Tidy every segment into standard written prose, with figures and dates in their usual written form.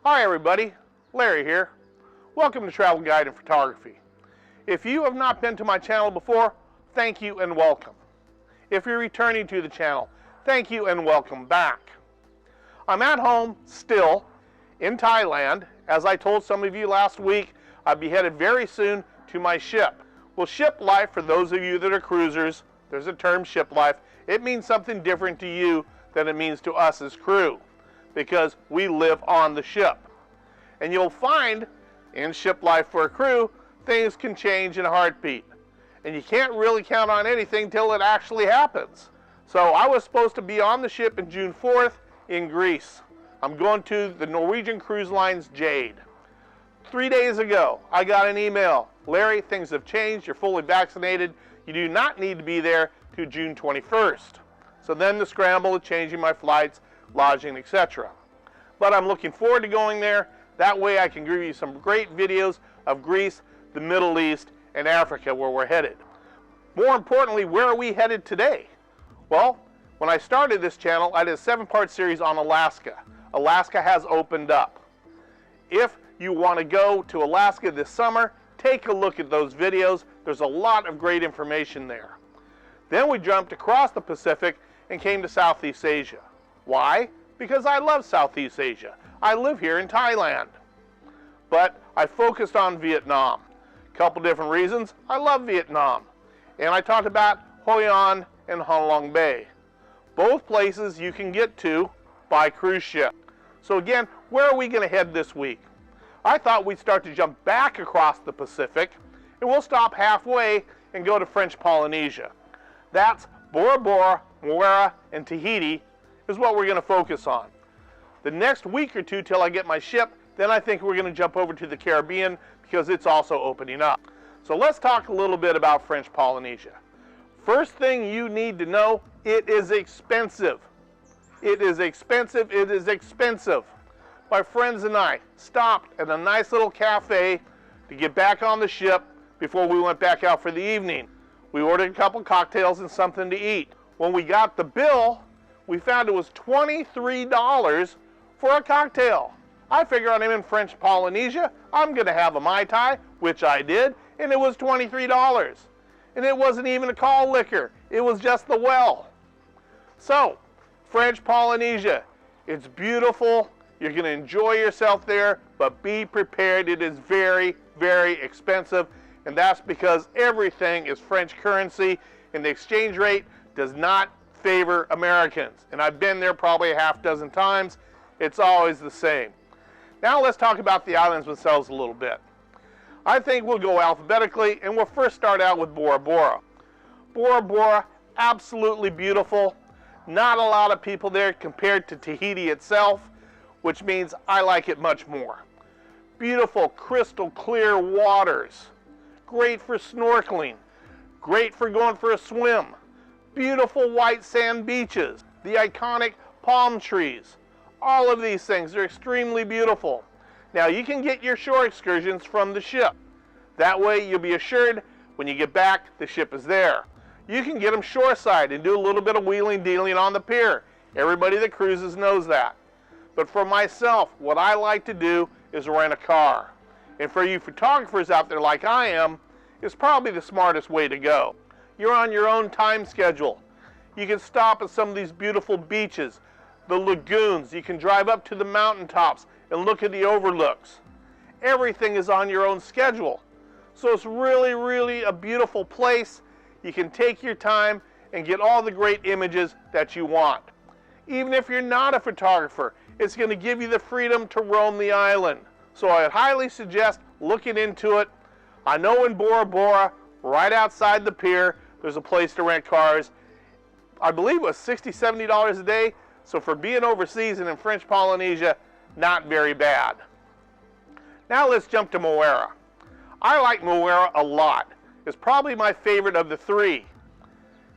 Hi everybody, Larry here. Welcome to Travel Guide and Photography. If you have not been to my channel before, thank you and welcome. If you're returning to the channel, thank you and welcome back. I'm at home still in Thailand. As I told some of you last week, I'll be headed very soon to my ship. Well, ship life, for those of you that are cruisers, there's a term, ship life. It means something different to you than it means to us as crew, because we live on the ship. And you'll find in ship life for a crew, things can change in a heartbeat. And you can't really count on anything till it actually happens. So I was supposed to be on the ship in June 4th in Greece. I'm going to the Norwegian Cruise Line's Jade. 3 days ago, I got an email. Larry, things have changed. You're fully vaccinated. You do not need to be there to June 21st. So then the scramble of changing my flights, lodging, etc. But I'm looking forward to going there. That way I can give you some great videos of Greece, the Middle East, and Africa, where we're headed. More importantly, where are we headed today? Well, when I started this channel, I did a 7-part series on Alaska. Alaska has opened up. If you want to go to Alaska this summer, take a look at those videos. There's a lot of great information there. Then we jumped across the Pacific and came to Southeast Asia. Why? Because I love Southeast Asia. I live here in Thailand. But I focused on Vietnam. A couple different reasons. I love Vietnam. And I talked about Hoi An and Ha Long Bay. Both places you can get to by cruise ship. So again, where are we going to head this week? I thought we'd start to jump back across the Pacific, and we'll stop halfway and go to French Polynesia. That's Bora Bora, Moorea and Tahiti is what we're going to focus on. The next week or two till I get my ship, then I think we're going to jump over to the Caribbean because it's also opening up. So let's talk a little bit about French Polynesia. First thing you need to know, it is expensive. It is expensive, it is expensive. My friends and I stopped at a nice little cafe to get back on the ship before we went back out for the evening. We ordered a couple cocktails and something to eat. When we got the bill, we found it was $23 for a cocktail. I figure I'm in French Polynesia, I'm going to have a Mai Tai, which I did, and it was $23. And it wasn't even a call liquor, it was just the well. So, French Polynesia, it's beautiful, you're going to enjoy yourself there, but be prepared, it is very, very expensive, and that's because everything is French currency, and the exchange rate does not favor Americans. And I've been there probably a half dozen times. It's always the same. Now let's talk about the islands themselves a little bit. I think we'll go alphabetically, and we'll first start out with Bora Bora. Bora Bora, absolutely beautiful. Not a lot of people there compared to Tahiti itself, which means I like it much more. Beautiful, crystal clear waters. Great for snorkeling. Great for going for a swim. Beautiful white sand beaches. The iconic palm trees. All of these things are extremely beautiful. Now you can get your shore excursions from the ship. That way you'll be assured when you get back the ship is there. You can get them shoreside and do a little bit of wheeling dealing on the pier. Everybody that cruises knows that. But for myself, what I like to do is rent a car. And for you photographers out there like I am, it's probably the smartest way to go. You're on your own time schedule. You can stop at some of these beautiful beaches, the lagoons. You can drive up to the mountaintops and look at the overlooks. Everything is on your own schedule. So it's really, really a beautiful place. You can take your time and get all the great images that you want. Even if you're not a photographer, it's going to give you the freedom to roam the island. So I highly suggest looking into it. I know in Bora Bora, right outside the pier, there's a place to rent cars. I believe it was $60, $70 a day. So for being overseas and in French Polynesia, not very bad. Now let's jump to Moorea. I like Moorea a lot. It's probably my favorite of the three.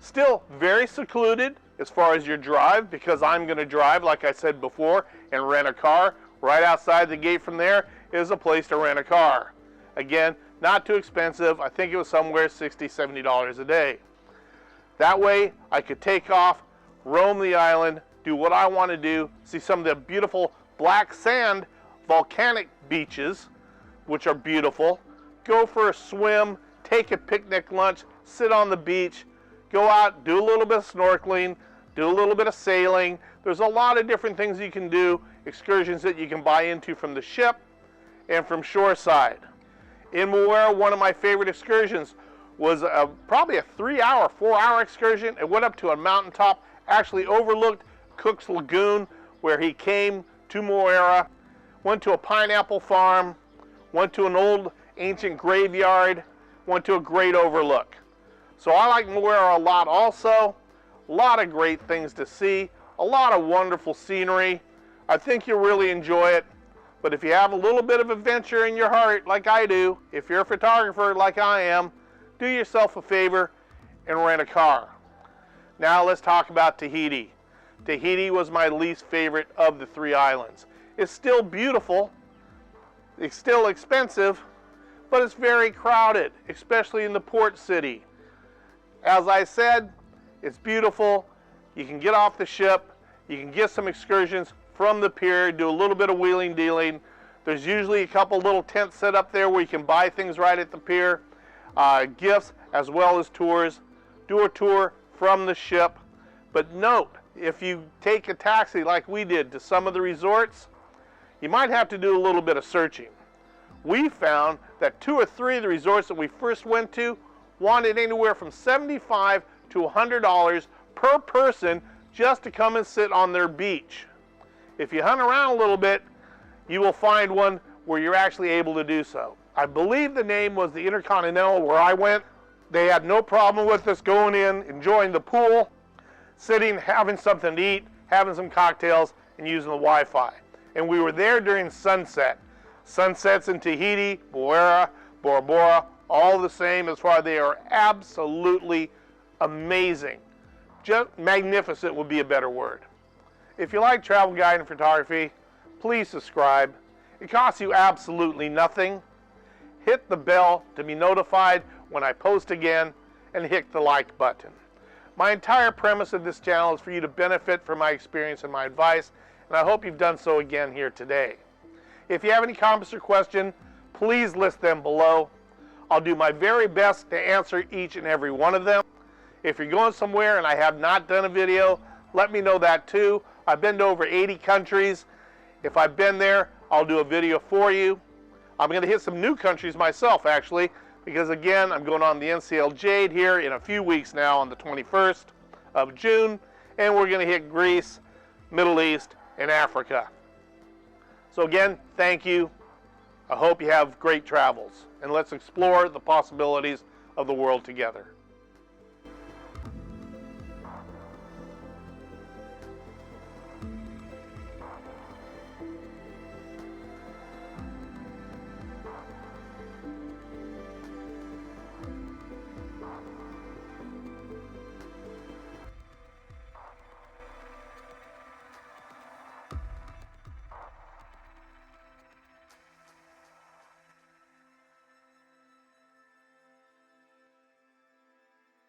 Still very secluded as far as your drive, because I'm going to drive, like I said before, and rent a car. Right outside the gate from there is a place to rent a car. Again, not too expensive. I think it was somewhere $60, $70 a day. That way I could take off, roam the island, do what I want to do, see some of the beautiful black sand volcanic beaches, which are beautiful. Go for a swim, take a picnic lunch, sit on the beach, go out, do a little bit of snorkeling, do a little bit of sailing. There's a lot of different things you can do, excursions that you can buy into from the ship and from shoreside. In Moorea, one of my favorite excursions was probably a 3-hour, 4-hour excursion. It went up to a mountaintop, actually overlooked Cook's Lagoon, where he came to Moorea, went to a pineapple farm, went to an old ancient graveyard, went to a great overlook. So I like Moorea a lot also. A lot of great things to see, a lot of wonderful scenery. I think you'll really enjoy it. But if you have a little bit of adventure in your heart, like I do, if you're a photographer like I am, do yourself a favor and rent a car. Now let's talk about Tahiti. Tahiti was my least favorite of the 3 islands. It's still beautiful, it's still expensive, but it's very crowded, especially in the port city. As I said, it's beautiful. You can get off the ship, you can get some excursions from the pier, do a little bit of wheeling dealing. There's usually a couple little tents set up there where you can buy things right at the pier, gifts as well as tours. Do a tour from the ship. But note, if you take a taxi like we did to some of the resorts, you might have to do a little bit of searching. We found that 2 or 3 of the resorts that we first went to wanted anywhere from $75 to $100 per person just to come and sit on their beach. If you hunt around a little bit, you will find one where you're actually able to do so. I believe the name was the Intercontinental where I went. They had no problem with us going in, enjoying the pool, sitting, having something to eat, having some cocktails, and using the Wi-Fi. And we were there during sunset. Sunsets in Tahiti, Bora Bora, all the same as far as they are absolutely amazing. Just magnificent would be a better word. If you like travel guide and photography, please subscribe. It costs you absolutely nothing. Hit the bell to be notified when I post again, and hit the like button. My entire premise of this channel is for you to benefit from my experience and my advice, and I hope you've done so again here today. If you have any comments or questions, please list them below. I'll do my very best to answer each and every one of them. If you're going somewhere and I have not done a video, let me know that too. I've been to over 80 countries. If I've been there, I'll do a video for you. I'm going to hit some new countries myself, actually, because again, I'm going on the NCL Jade here in a few weeks now on the 21st of June, and we're going to hit Greece, Middle East, and Africa. So again, thank you. I hope you have great travels, and let's explore the possibilities of the world together.